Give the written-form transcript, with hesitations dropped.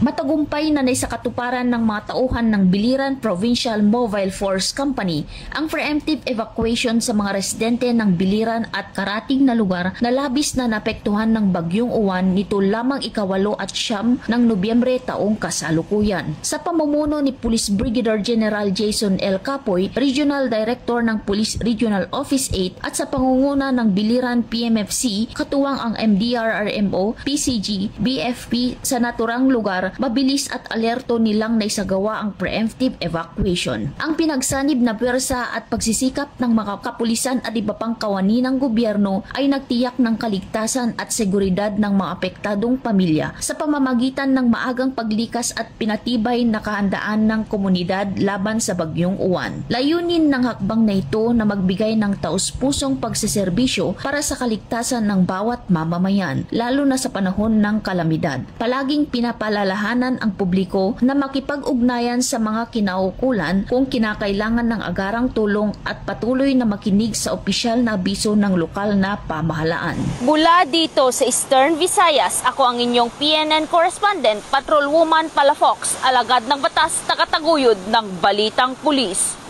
Matagumpay na sa katuparan ng mga tauhan ng Biliran Provincial Mobile Force Company ang preemptive evacuation sa mga residente ng Biliran at karating na lugar na labis na naapektuhan ng Bagyong Uwan nito lamang 8 at 9 ng Nobyembre taong kasalukuyan. Sa pamumuno ni Police Brigadier General Jason L. Capoy, Regional Director ng Police Regional Office 8 at sa pangunguna ng Biliran PMFC, katuwang ang MDRRMO, PCG, BFP sa naturang lugar, mabilis at alerto nilang naisagawa ang preemptive evacuation. Ang pinagsanib na pwersa at pagsisikap ng mga kapulisan at iba pang kawani ng gobyerno ay nagtiyak ng kaligtasan at seguridad ng mga apektadong pamilya sa pamamagitan ng maagang paglikas at pinatibay na kahandaan ng komunidad laban sa Bagyong Uwan. Layunin ng hakbang na ito na magbigay ng taus-pusong pagseserbisyo para sa kaligtasan ng bawat mamamayan, lalo na sa panahon ng kalamidad. Palaging pinapalalahanan ang publiko na makipag-ugnayan sa mga kinaukulan kung kinakailangan ng agarang tulong at patuloy na makinig sa opisyal na abiso ng lokal na pamahalaan. Mula dito sa Eastern Visayas, ako ang inyong PNN correspondent, Patrolwoman Palafox, alagad ng batas, tagataguyod ng Balitang Pulis.